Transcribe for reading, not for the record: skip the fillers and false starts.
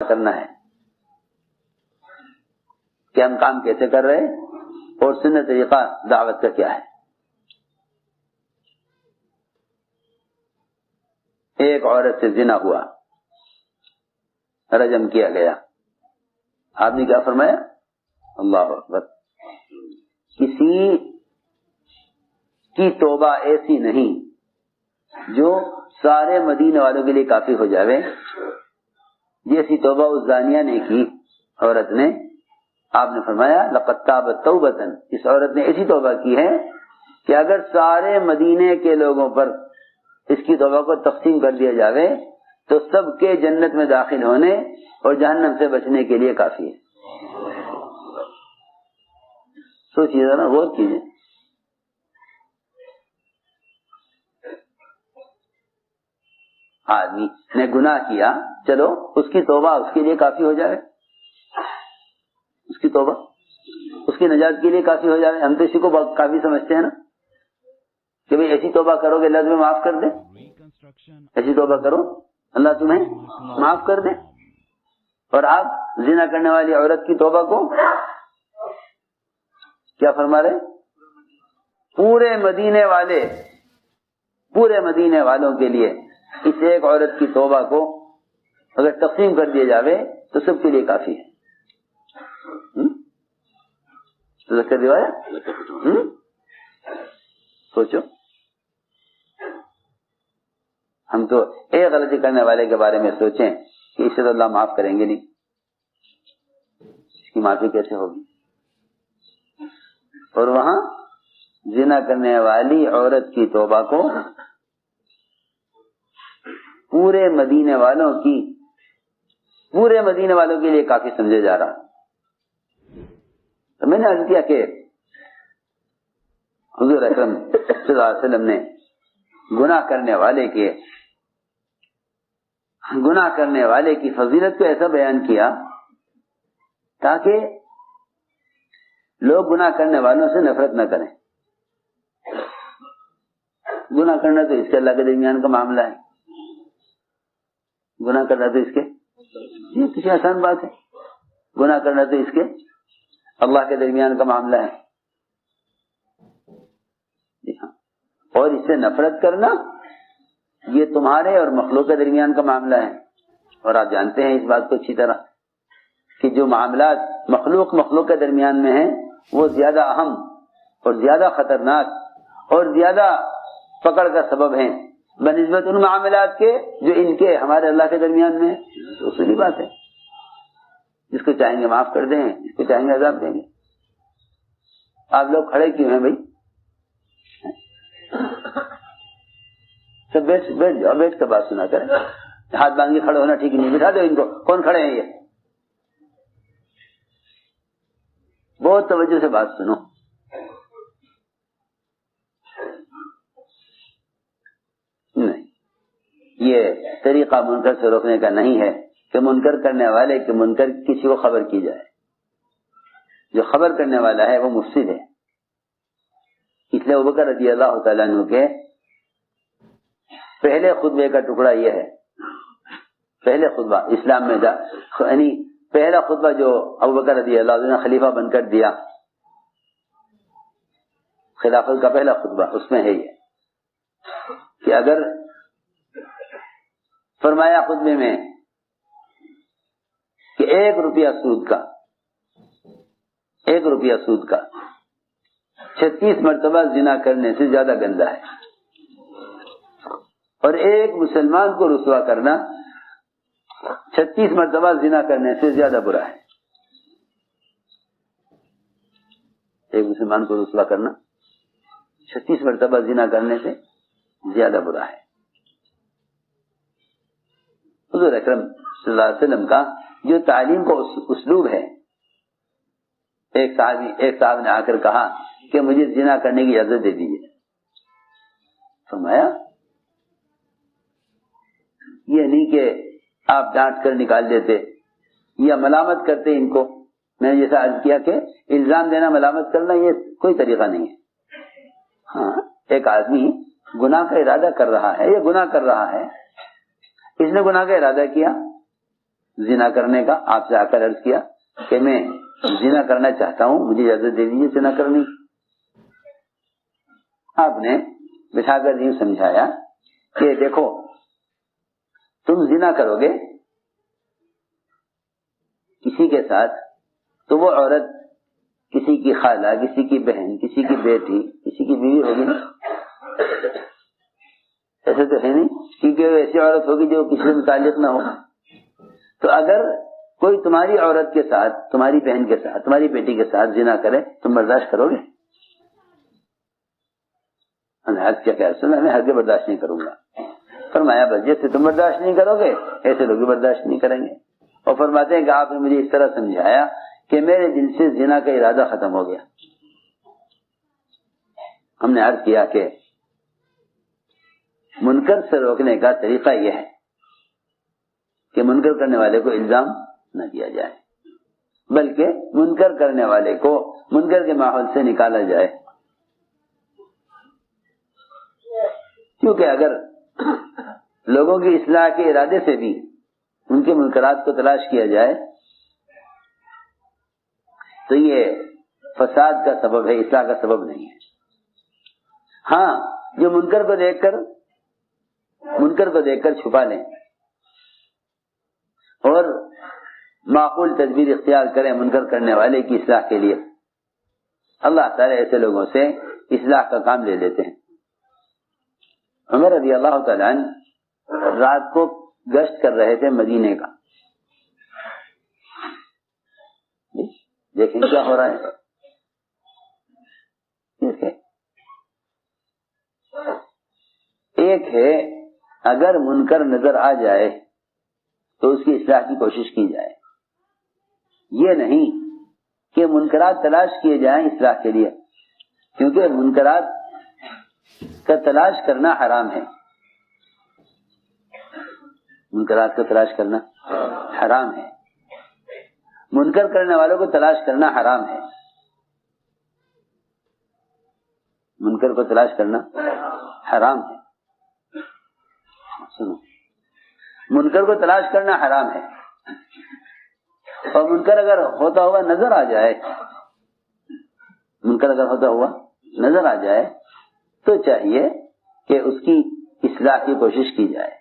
کرنا ہے کہ ہم کام کیسے کر رہے اور سنت طریقہ دعوت کا کیا ہے. ایک عورت سے زنا ہوا, رجم کیا گیا, آپ نے کیا فرمایا؟ اللہ اکبر. کسی کی توبہ ایسی نہیں جو سارے مدینے والوں کے لیے کافی ہو جاوے, جیسی توبہ اس زانیہ نے کی عورت نے. آپ نے فرمایا لقد تابت توبۃ, اس عورت نے ایسی توبہ کی ہے کہ اگر سارے مدینے کے لوگوں پر اس کی توبہ کو تقسیم کر دیا جاوے تو سب کے جنت میں داخل ہونے اور جہنم سے بچنے کے لیے کافی ہے. سوچیے ذرا, غور کیجیے. آدمی نے گناہ کیا, چلو اس کی توبہ اس کے لیے کافی ہو جائے, اس کی توبہ اس کی نجات کے لیے کافی ہو جائے. ہم تو اسی کو کافی سمجھتے ہیں نا کہ بھئی ایسی توبہ کرو گے اللہ تمہیں معاف کر دے, ایسی توبہ کرو اللہ تمہیں معاف کر دے. اور آپ زنا کرنے والی عورت کی توبہ کو کیا فرما رہے؟ پورے مدینے والوں کے لیے اس ایک عورت کی توبہ کو اگر تقسیم کر دیا جاوے تو سب کے لیے کافی ہے. سوچو, ہم تو ایک غلطی کرنے والے کے بارے میں سوچیں کہ اسے تو اللہ معاف کریں گے نہیں, اس کی معافی کیسے ہوگی؟ اور وہاں زنا کرنے والی عورت کی توبہ کو پورے مدینے والوں کے لیے کافی سمجھا جا رہا. تو میں نے عرض کیا کہ حضور اکرم صلی اللہ علیہ وسلم نے گناہ کرنے والے کی فضیلت کو ایسا بیان کیا تاکہ لوگ گناہ کرنے والوں سے نفرت نہ کریں. گناہ کرنا تو اس کے اللہ کے درمیان کا معاملہ ہے, گناہ کرنا تو اس کے یہ کسی آسان بات ہے, گناہ کرنا تو اس کے اللہ کے درمیان کا معاملہ ہے. اور اس سے نفرت کرنا یہ تمہارے اور مخلوق کے درمیان کا معاملہ ہے. اور آپ جانتے ہیں اس بات کو اچھی طرح کہ جو معاملات مخلوق کے درمیان میں ہیں وہ زیادہ اہم اور زیادہ خطرناک اور زیادہ پکڑ کا سبب ہیں بنسبت ان معاملات کے جو ان کے ہمارے اللہ کے درمیان میں. اصولی بات ہے, جس کو چاہیں گے معاف کر دیں, جس کو چاہیں گے عذاب دیں گے. آپ لوگ کھڑے کیوں ہیں بھائی؟ سب بیٹھ جاؤ, بیٹھ کر بات سنا کریں. ہاتھ باندھ کے کھڑے ہونا ٹھیک نہیں, بٹھا دو ان کو. کون کھڑے ہیں یہ؟ بہت توجہ سے بات سنو. نہیں, یہ طریقہ منکر سے روکنے کا نہیں ہے کہ منکر کرنے والے کہ منکر کسی کو خبر کی جائے. جو خبر کرنے والا ہے وہ مفسد ہے. اس لیے ابوبکر رضی اللہ تعالیٰ عنہ کے پہلے خطبے کا ٹکڑا یہ ہے, پہلے خطبہ اسلام میں یعنی پہلا خطبہ جو ابوبکر رضی اللہ عنہ نے خلیفہ بن کر دیا, خلافت کا پہلا خطبہ, اس میں ہے یہ کہ اگر فرمایا خطبے میں کہ 1 روپیہ سود کا 36 مرتبہ زنا کرنے سے زیادہ گندا ہے, اور ایک مسلمان کو رسوا کرنا 36 مرتبہ زنا کرنے سے زیادہ برا ہے. ایک مسلمان کو رسوا کرنا 36 مرتبہ زنا کرنے سے زیادہ برا ہے. حضور اکرم صلی اللہ علیہ وسلم کا جو تعلیم کا اسلوب ہے, ایک صاحب نے آ کر کہا کہ مجھے زنا کرنے کی اجازت دے دیجیے. فرمایا یہ نہیں کہ آپ ڈانٹ کر نکال دیتے یا ملامت کرتے ان کو. میں نے جیسا عرض کیا کہ الزام دینا, ملامت کرنا یہ کوئی طریقہ نہیں ہے. ہاں, ایک آدمی گناہ کا ارادہ کر رہا ہے یا گناہ کر رہا ہے, اس نے گناہ کا ارادہ کیا, زنا کرنے کا، آپ سے آ کر عرض کیا کہ میں زنا کرنا چاہتا ہوں، مجھے اجازت دے دیجیے زنا کرنے کی۔ آپ نے بٹھا کر یوں سمجھایا کہ دیکھو تم زنا کرو گے کسی کے ساتھ تو وہ عورت کسی کی خالہ، کسی کی بہن، کسی کی بیٹی، کسی کی بیوی ہوگی نا، ایسے تو ہے نہیں، کیونکہ وہ ایسی عورت ہوگی جو کسی سے متعلق نہ ہو۔ تو اگر کوئی تمہاری عورت کے ساتھ، تمہاری بہن کے ساتھ، تمہاری بیٹی کے ساتھ زنا کرے، تم برداشت کرو گے؟ کیا کہہ رہے میں ہرگز برداشت نہیں کروں گا۔ فرمایا بس جیسے تم برداشت نہیں کرو گے ایسے لوگ بھی برداشت نہیں کریں گے۔ اور فرماتے ہیں کہ آپ نے مجھے اس طرح سمجھایا کہ میرے دل سے زنا کا ارادہ ختم ہو گیا۔ ہم نے عرض کیا کہ منکر سے روکنے کا طریقہ یہ ہے کہ منکر کرنے والے کو الزام نہ دیا جائے، بلکہ منکر کرنے والے کو منکر کے ماحول سے نکالا جائے۔ کیونکہ اگر لوگوں کی اصلاح کے ارادے سے بھی ان کے منکرات کو تلاش کیا جائے تو یہ فساد کا سبب ہے، اصلاح کا سبب نہیں ہے۔ ہاں جو منکر کو دیکھ کر چھپا لیں اور معقول تدبیر اختیار کریں منکر کرنے والے کی اصلاح کے لیے، اللہ تعالی ایسے لوگوں سے اصلاح کا کام لے لیتے ہیں۔ عمر رضی اللہ تعالیٰ عنہ رات کو گشت کر رہے تھے مدینے کا۔ دیکھیں کیا ہو رہا ہے، ایک ہے اگر منکر نظر آ جائے تو اس کی اصلاح کی کوشش کی جائے، یہ نہیں کہ منکرات تلاش کیے جائیں اصلاح کے لیے، کیونکہ منکرات کا تلاش کرنا حرام ہے، منکرات کا تلاش کرنا حرام ہے، منکر کرنے والوں کو تلاش کرنا حرام ہے، منکر کو تلاش کرنا حرام ہے۔ سنو، منکر کو تلاش کرنا حرام ہے، اور منکر اگر ہوتا ہوا نظر آ جائے، منکر اگر ہوتا ہوا نظر آ جائے تو چاہیے کہ اس کی اصلاح کی کوشش کی جائے۔